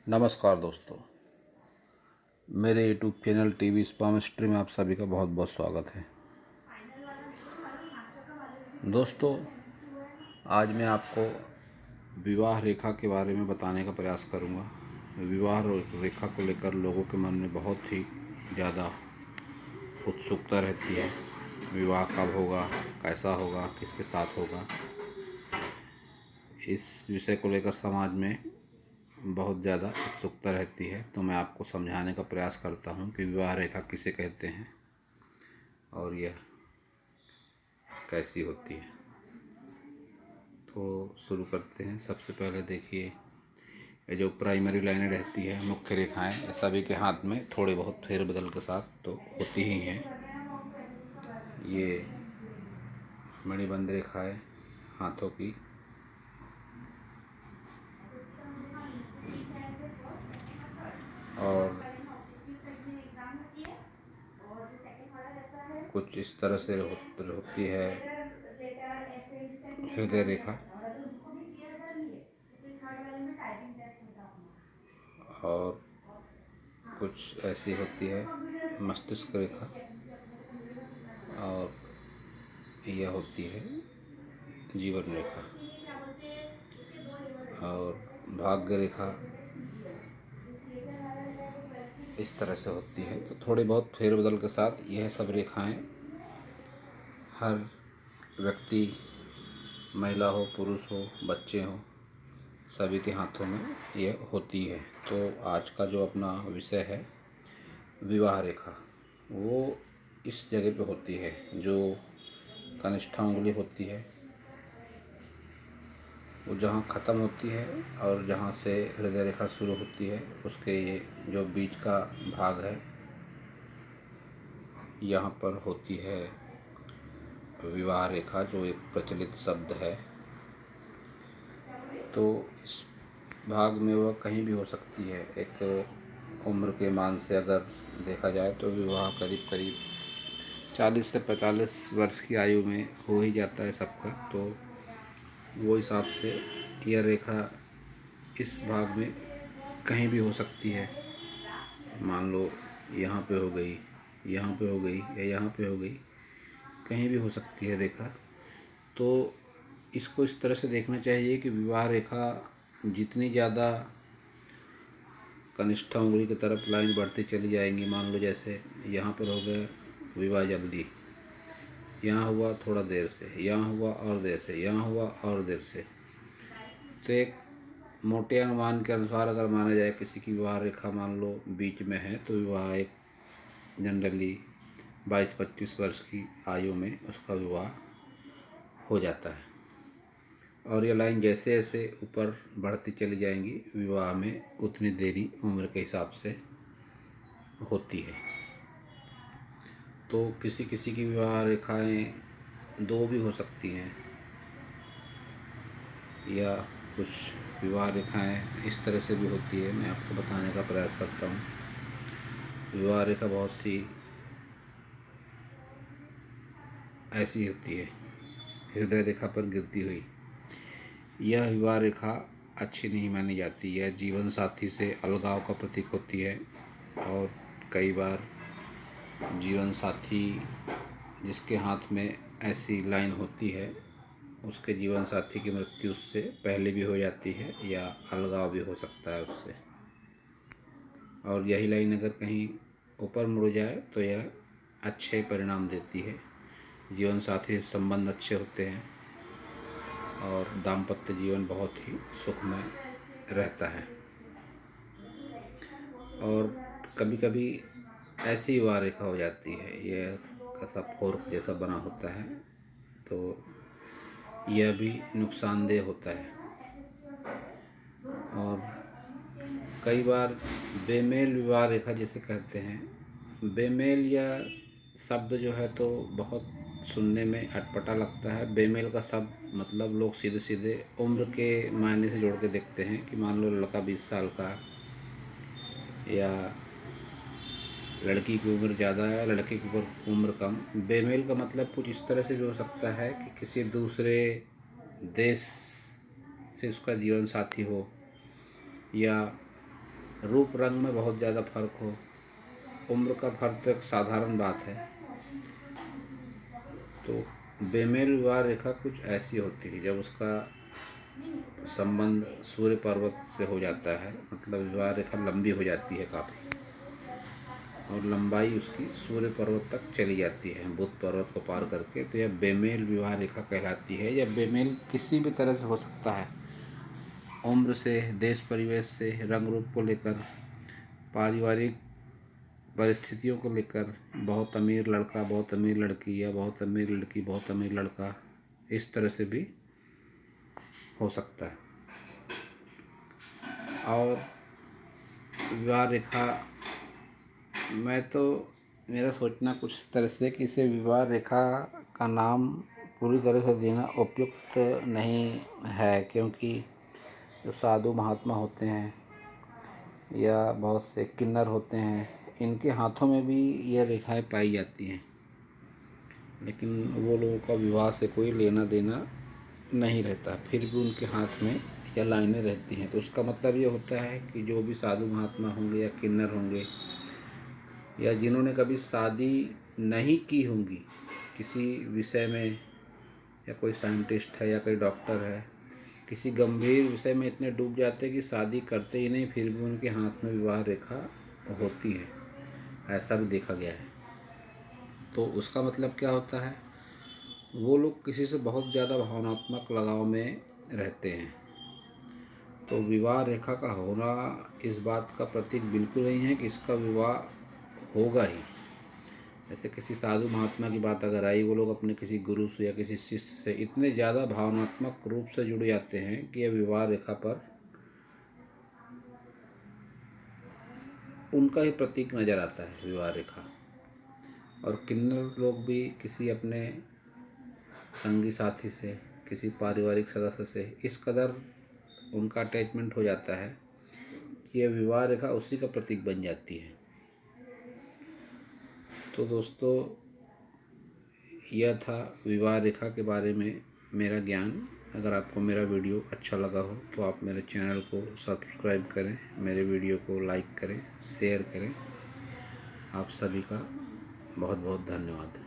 नमस्कार दोस्तों, मेरे YouTube channel TV sperm stream में आप सभी का बहुत बहुत स्वागत है। दोस्तों, आज मैं आपको विवाह रेखा के बारे में बताने का प्रयास करूंगा। विवाह रेखा को लेकर लोगों के मन में बहुत ही ज़्यादा उत्सुकता रहती है। विवाह कब होगा, कैसा होगा, किसके साथ होगा, इस विषय को लेकर समाज में बहुत ज़्यादा उत्सुकता रहती है। तो मैं आपको समझाने का प्रयास करता हूँ कि विवाह रेखा किसे कहते हैं और यह कैसी होती है। तो शुरू करते हैं। सबसे पहले देखिए, ये जो प्राइमरी लाइनें रहती है, मुख्य रेखाएं, ये सभी के हाथ में थोड़े बहुत फेरबदल के साथ तो होती ही हैं। ये मणिबंध रेखाएं हाथों की, और कुछ इस तरह से होती है हृदय रेखा, और कुछ ऐसी होती है मस्तिष्क रेखा, और यह होती है जीवन रेखा, और भाग्य रेखा इस तरह से होती है। तो थोड़े बहुत फेरबदल के साथ यह सब रेखाएं हर व्यक्ति, महिला हो, पुरुष हो, बच्चे हो, सभी के हाथों में यह होती है। तो आज का जो अपना विषय है विवाह रेखा, वो इस जगह पे होती है जो कनिष्ठा उंगली होती है, वो जहाँ ख़त्म होती है और जहाँ से हृदय रेखा शुरू होती है, उसके ये जो बीच का भाग है, यहाँ पर होती है विवाह रेखा, जो एक प्रचलित शब्द है। तो इस भाग में वह कहीं भी हो सकती है। एक उम्र के मान से अगर देखा जाए तो विवाह करीब करीब 40 से 45 वर्ष की आयु में हो ही जाता है सबका। तो वो हिसाब से यह रेखा इस भाग में कहीं भी हो सकती है। मान लो यहाँ पे हो गई, यहाँ पे हो गई, या यहाँ पे हो गई, कहीं भी हो सकती है रेखा। तो इसको इस तरह से देखना चाहिए कि विवाह रेखा जितनी ज़्यादा कनिष्ठा उंगली की तरफ लाइन बढ़ती चली जाएंगी, मान लो जैसे यहाँ पर हो गया विवाह जल्दी, यहाँ हुआ थोड़ा देर से, यहाँ हुआ और देर से, यहाँ हुआ और देर से, तो एक मोटे अनुमान के अनुसार अगर माना जाए किसी की विवाह रेखा मान लो बीच में है, तो विवाह एक जनरली 22-25 वर्ष की आयु में उसका विवाह हो जाता है। और ये लाइन जैसे जैसे ऊपर बढ़ती चली जाएंगी, विवाह में उतनी देरी उम्र के हिसाब से होती है। तो किसी किसी की विवाह रेखाएं 2 भी हो सकती हैं, या कुछ विवाह रेखाएं इस तरह से भी होती है। मैं आपको बताने का प्रयास करता हूँ। विवाह रेखा बहुत सी ऐसी होती है हृदय रेखा पर गिरती हुई। यह विवाह रेखा अच्छी नहीं मानी जाती। यह जीवन साथी से अलगाव का प्रतीक होती है, और कई बार जीवन साथी जिसके हाथ में ऐसी लाइन होती है, उसके जीवन साथी की मृत्यु उससे पहले भी हो जाती है, या अलगाव भी हो सकता है उससे। और यही लाइन अगर कहीं ऊपर मुड़ जाए तो यह अच्छे परिणाम देती है। जीवन साथी से संबंध अच्छे होते हैं और दाम्पत्य जीवन बहुत ही सुखमय रहता है। और कभी कभी ऐसी विवाह रेखा हो जाती है, यह कैसा फोर्क जैसा बना होता है, तो यह भी नुकसानदेह होता है। और कई बार बेमेल विवाह रेखा जिसे कहते हैं, बेमेल या शब्द जो है तो बहुत सुनने में अटपटा लगता है। बेमेल का शब्द मतलब लोग सीधे सीधे उम्र के मायने से जोड़ के देखते हैं कि मान लो लड़का 20 साल का, या लड़की की उम्र ज़्यादा है, लड़के की उम्र कम। बेमेल का मतलब कुछ इस तरह से भी हो सकता है कि किसी दूसरे देश से उसका जीवन साथी हो, या रूप रंग में बहुत ज़्यादा फर्क हो, उम्र का फर्क तो एक साधारण बात है। तो बेमेल विवाह रेखा कुछ ऐसी होती है, जब उसका संबंध सूर्य पर्वत से हो जाता है, मतलब विवाह रेखा लंबी हो जाती है काफ़ी, और लंबाई उसकी सूर्य पर्वत तक चली जाती है, बुध पर्वत को पार करके, तो यह बेमेल विवाह रेखा कहलाती है। यह बेमेल किसी भी तरह से हो सकता है, उम्र से, देश परिवेश से, रंग रूप को लेकर, पारिवारिक परिस्थितियों को लेकर, बहुत अमीर लड़का बहुत अमीर लड़की, या बहुत अमीर लड़की बहुत अमीर लड़का, इस तरह से भी हो सकता है। और विवाह रेखा, मेरा सोचना कुछ इस तरह से कि इसे विवाह रेखा का नाम पूरी तरह से देना उपयुक्त नहीं है, क्योंकि जो साधु महात्मा होते हैं या बहुत से किन्नर होते हैं, इनके हाथों में भी यह रेखाएं पाई जाती हैं, लेकिन वो लोगों का विवाह से कोई लेना देना नहीं रहता, फिर भी उनके हाथ में यह लाइनें रहती हैं। तो उसका मतलब ये होता है कि जो भी साधु महात्मा होंगे या किन्नर होंगे, या जिन्होंने कभी शादी नहीं की होंगी किसी विषय में, या कोई साइंटिस्ट है या कोई डॉक्टर है, किसी गंभीर विषय में इतने डूब जाते हैं कि शादी करते ही नहीं, फिर भी उनके हाथ में विवाह रेखा होती है, ऐसा भी देखा गया है। तो उसका मतलब क्या होता है, वो लोग किसी से बहुत ज़्यादा भावनात्मक लगाव में रहते हैं। तो विवाह रेखा का होना इस बात का प्रतीक बिल्कुल नहीं है कि इसका विवाह होगा ही। जैसे किसी साधु महात्मा की बात अगर आई, वो लोग अपने किसी गुरु से या किसी शिष्य से इतने ज़्यादा भावनात्मक रूप से जुड़ जाते हैं कि यह विवाह रेखा पर उनका ही प्रतीक नज़र आता है, विवाह रेखा। और किन्नर लोग भी किसी अपने संगी साथी से, किसी पारिवारिक सदस्य से इस कदर उनका अटैचमेंट हो जाता है कि यह विवाह रेखा उसी का प्रतीक बन जाती है। तो दोस्तों, यह था विवाह रेखा के बारे में मेरा ज्ञान। अगर आपको मेरा वीडियो अच्छा लगा हो तो आप मेरे चैनल को सब्सक्राइब करें, मेरे वीडियो को लाइक करें, शेयर करें। आप सभी का बहुत बहुत धन्यवाद।